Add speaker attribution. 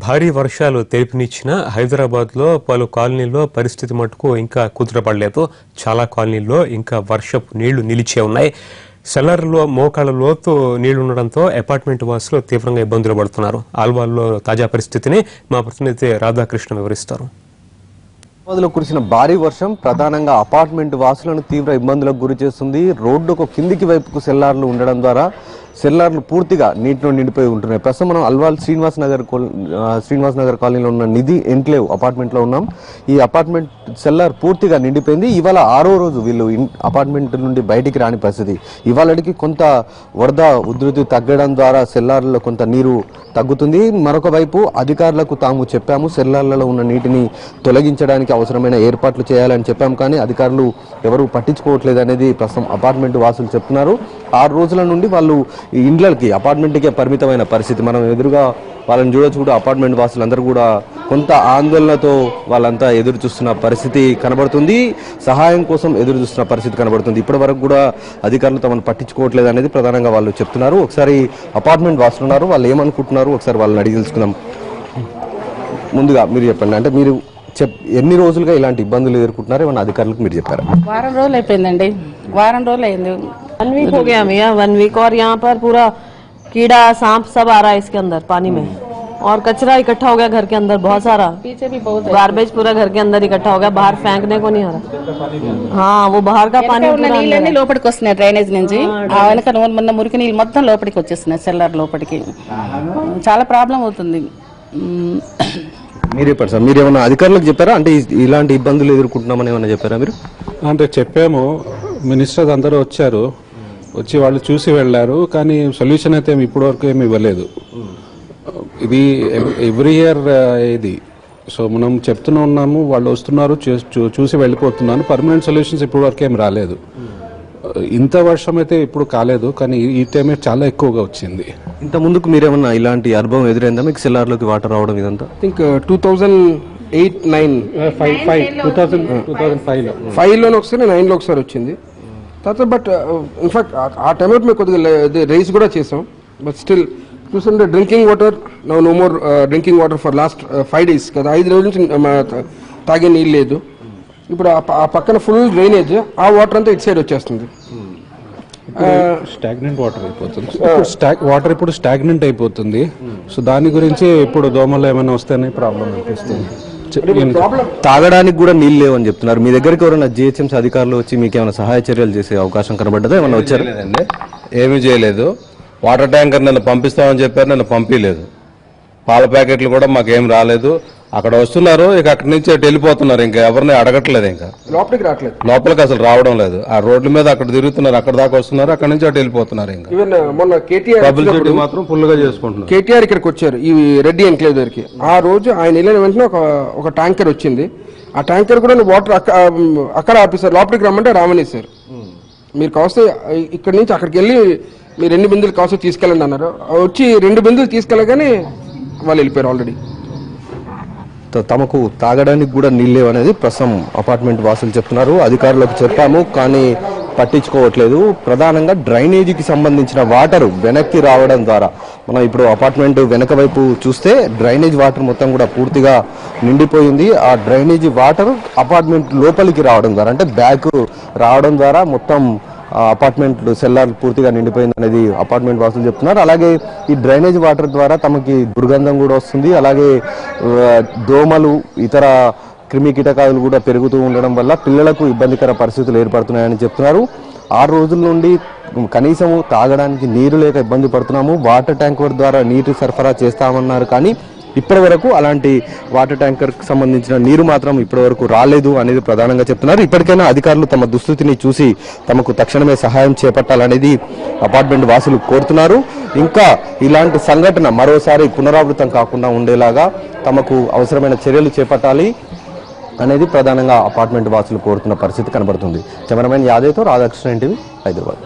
Speaker 1: భారీ వర్షాలు తెలిపినిచ్చిన హైదరాబాద్లో పలు కాలనీల్లో పరిస్థితి మటుకు ఇంకా కుదుటపడలేదు. చాలా కాలనీల్లో ఇంకా వర్షపు నీళ్లు నిలిచే ఉన్నాయి. సెల్లర్లో మోకాళ్ల లోతు నీళ్లుండడంతో అపార్ట్మెంట్ వాసులు తీవ్రంగా ఇబ్బందులు పడుతున్నారు. ఆల్వాల్లో తాజా పరిస్థితిని మా ప్రతినిధి రాధాకృష్ణ వివరిస్తారు.
Speaker 2: కురిసిన భారీ వర్షం ప్రధానంగా అపార్ట్మెంట్ వాసులను తీవ్ర ఇబ్బందులకు గురి చేస్తుంది. రోడ్డుకు కిందికి వైపుకు సెల్లార్లు ఉండడం ద్వారా సెల్లార్లు పూర్తిగా నీటిలో నిండిపోయి ఉంటున్నాయి. ప్రస్తుతం మనం అల్వాల్ శ్రీనివాస్ నగర్ కాలనీలో ఉన్న నిధి ఎన్క్లేవ్ అపార్ట్మెంట్లో ఉన్నాం. ఈ అపార్ట్మెంట్ సెల్లార్ పూర్తిగా నిండిపోయింది. ఇవాళ 6వ రోజు వీళ్ళు అపార్ట్మెంట్ నుండి బయటికి రాని పరిస్థితి. ఇవాళకి కొంత వరద ఉధృతి తగ్గడం ద్వారా సెల్లార్లలో కొంత నీరు తగ్గుతుంది. మరొక వైపు అధికారులకు తాము చెప్పాము, సెల్లార్లలో ఉన్న నీటిని తొలగించడానికి అవసరమైన ఏర్పాట్లు చేయాలని చెప్పాము, కానీ అధికారులు ఎవరు పట్టించుకోవట్లేదు అనేది ప్రస్తుతం అపార్ట్మెంట్ వాసులు చెప్తున్నారు. 6 రోజుల నుండి వాళ్ళు ఇండ్లకి అపార్ట్మెంట్కే పరిమితమైన పరిస్థితి. మనం ఎదురుగా వాళ్ళని చూడొచ్చు కూడా. అపార్ట్మెంట్ వాసులందరూ కూడా కొంత ఆందోళనతో వాళ్ళంతా ఎదురు చూస్తున్న పరిస్థితి కనబడుతుంది. సహాయం కోసం ఎదురు చూస్తున్న పరిస్థితి కనబడుతుంది. ఇప్పటి వరకు కూడా అధికారులు తమను పట్టించుకోవట్లేదు అనేది ప్రధానంగా వాళ్ళు చెప్తున్నారు. ఒకసారి అపార్ట్మెంట్ వాసులు ఉన్నారు, వాళ్ళు ఏమనుకుంటున్నారు ఒకసారి వాళ్ళని అడిగి తెలుసుకుందాం. ముందుగా మీరు చెప్పండి, అంటే మీరు ఎన్ని రోజులుగా ఇలాంటి ఇబ్బందులు ఎదుర్కొంటున్నారు? ఏమన్నా అధికారులకు మీరు చెప్పారా?
Speaker 3: వారం రోజులు అయిపోయిందండి. వారం రోజులు అయింది.
Speaker 4: 1 वीक हो गया भैया, 1 वीक। और यहाँ पर पूरा कीड़ा सांप सब आ रहा है इसके अंदर पानी में, और कचरा इकट्ठा हो गया घर के अंदर बहुत सारा।
Speaker 3: पीछे भी बहुत
Speaker 4: गार्बेज पूरा घर के अंदर इकट्ठा हो गया, बाहर फेंकने को नहीं आ रहा। हाँ, वो बाहर का पानी
Speaker 3: నీళ్ళన్నీ లోపలికి వస్తున్నాయి డ్రైనేజ్ నుంచి. ఆ వెనక మొన్న మురికి నీళ్ళు మొత్తం లోపలికి వచ్చేస్తున్నాయి సెల్లర్ లోపలికి. చాలా ప్రాబ్లం అవుతుంది.
Speaker 2: మీరు చెప్పారు సార్, మీరు ఏమన్నా అధికారులకు చెప్పారా? అంటే ఇలాంటి ఇబ్బందులు ఎదుర్కొంటున్నామని ఏమన్నా చెప్పారా మీరు?
Speaker 5: అంటే చెప్పాము, మినిస్టర్స్ అందరూ వచ్చారు, వచ్చి వాళ్ళు చూసి వెళ్ళారు, కానీ సొల్యూషన్ అయితే ఇప్పటి వరకు ఏమి ఇవ్వలేదు. ఇది ఎవ్రీ ఇయర్ ఇది. సో మనం చెప్తూనే ఉన్నాము, వాళ్ళు వస్తున్నారు, చూసి వెళ్ళిపోతున్నాను. పర్మనెంట్ సొల్యూషన్స్ ఇప్పటి వరకు ఏమి రాలేదు. ఇంత వర్షం అయితే ఇప్పుడు కాలేదు, కానీ ఈ టైమే చాలా ఎక్కువగా వచ్చింది.
Speaker 2: ఇంత ముందుకు మీరేమన్నా ఇలాంటి అనుభవం ఎదురైందా మీకు సెల్లార్లోకి వాటర్ రావడం ఇదంతా?
Speaker 6: థింక్ 2008-9 2005లో ఒకసారి 9లో ఒకసారి వచ్చింది తర్వాత. బట్ ఇన్ఫాక్ట్ ఆ టైంలో మేము కొద్దిగా రైస్ కూడా చేసాం. బట్ స్టిల్ చూస్తుంటే drinking water no more drinking water for last 5 days కదా. 5 రోజుల నుంచి తాగే నీళ్ళు లేదు. ఇప్పుడు ఆ పక్కన ఫుల్ డ్రైనేజ్, ఆ వాటర్ అంతా ఇటు సైడ్ వచ్చేస్తుంది.
Speaker 5: స్టాగ్నెంట్ వాటర్ అయిపోతుంది. వాటర్ ఇప్పుడు స్టాగ్నెంట్ అయిపోతుంది. సో దాని గురించి ఇప్పుడు దోమలు ఏమైనా వస్తేనే ప్రాబ్లం అనిపిస్తుంది.
Speaker 2: తాగడానికి కూడా నీళ్ళు లేవని చెప్తున్నారు. మీ దగ్గరికి ఎవరైనా జిహెచ్ఎంసీ అధికారులు వచ్చి మీకు ఏమైనా సహాయ చర్యలు చేసే అవకాశం కనబడ్డదా? ఏమన్నా వచ్చారు?
Speaker 7: ఏమీ చేయలేదు. వాటర్ ట్యాంకర్ నన్ను పంపిస్తామని చెప్పారు, నన్ను పంపించలేదు. పాల ప్యాకెట్లు కూడా మాకేం రాలేదు. అక్కడ వస్తున్నారు, ఇక అక్కడి నుంచి అటు వెళ్ళిపోతున్నారు. ఇంకా ఎవరిని అడగట్లేదు, ఇంకా
Speaker 6: లోపలికి రావట్లేదు,
Speaker 7: లోపలికి అసలు రావడం లేదు. ఆ రోడ్ల మీద అక్కడ తిరుగుతున్నారు, అక్కడ దాకా వస్తున్నారు, అక్కడ నుంచి అటు వెళ్ళిపోతున్నారు. ఇంకా
Speaker 6: మొన్న
Speaker 7: పబ్లిసిటీ మాత్రం ఫుల్ గా చేసుకుంటున్నారు.
Speaker 6: కేటీఆర్ ఇక్కడికి వచ్చారు, ఈ రెడ్డి ఎన్క్లేవ్ దగ్గరికి. ఆ రోజు ఆయన వెళ్ళిన వెంటనే ఒక ట్యాంకర్ వచ్చింది. ఆ ట్యాంకర్ కూడా వాటర్ అక్కడ ఆపేశారు. లోపలికి రమ్మంటే రామనేశారు. మీరు కావస్తే ఇక్కడి నుంచి అక్కడికి వెళ్ళి మీరు 2 బిందులు కావస్తే తీసుకెళ్ళండి అన్నారు. వచ్చి 2 బిందులు తీసుకెళ్ళగానే వాళ్ళు వెళ్ళిపోయారు ఆల్రెడీ.
Speaker 2: తమకు తాగడానికి కూడా నీళ్ళు అనేది ప్రస్తుతం అపార్ట్మెంట్ వాసులు చెప్తున్నారు. అధికారులకు చెప్పాము, కానీ పట్టించుకోవట్లేదు. ప్రధానంగా డ్రైనేజీకి సంబంధించిన వాటర్ వెనక్కి రావడం ద్వారా మనం ఇప్పుడు అపార్ట్మెంట్ వెనక వైపు చూస్తే డ్రైనేజ్ వాటర్ మొత్తం కూడా పూర్తిగా నిండిపోయింది. ఆ డ్రైనేజీ వాటర్ అపార్ట్మెంట్ లోపలికి రావడం ద్వారా, అంటే బ్యాక్ రావడం ద్వారా మొత్తం అపార్ట్మెంట్ సెల్లార్ పూర్తిగా నిండిపోయింది అనేది అపార్ట్మెంట్ వాసులు చెప్తున్నారు. అలాగే ఈ డ్రైనేజ్ వాటర్ ద్వారా తమకి దుర్గంధం కూడా వస్తుంది. అలాగే దోమలు, ఇతర క్రిమి కీటకాలు కూడా పెరుగుతూ ఉండడం వల్ల పిల్లలకు ఇబ్బందికర పరిస్థితులు ఏర్పడుతున్నాయని చెప్తున్నారు. 6 రోజుల నుండి కనీసం తాగడానికి నీరు లేక ఇబ్బంది పడుతున్నాము. వాటర్ ట్యాంకర్ ద్వారా నీరు సరఫరా చేస్తామన్నారు, కానీ ఇప్పటి వరకు అలాంటి వాటర్ ట్యాంకర్ కు సంబంధించిన నీరు మాత్రం ఇప్పటి వరకు రాలేదు అనేది ప్రధానంగా చెప్తున్నారు. ఇప్పటికైనా అధికారులు తమ దుస్థితిని చూసి తమకు తక్షణమే సహాయం చేపట్టాలనేది అపార్ట్మెంట్ వాసులు కోరుతున్నారు. ఇంకా ఇలాంటి సంఘటన మరోసారి పునరావృతం కాకుండా ఉండేలాగా తమకు అవసరమైన చర్యలు చేపట్టాలి అనేది ప్రధానంగా అపార్ట్మెంట్ వాసులు కోరుతున్న పరిస్థితి కనబడుతుంది. కెమెరామెన్ యాదవ్తో రాధాకృష్ణ, ఎన్టీవీ, హైదరాబాద్.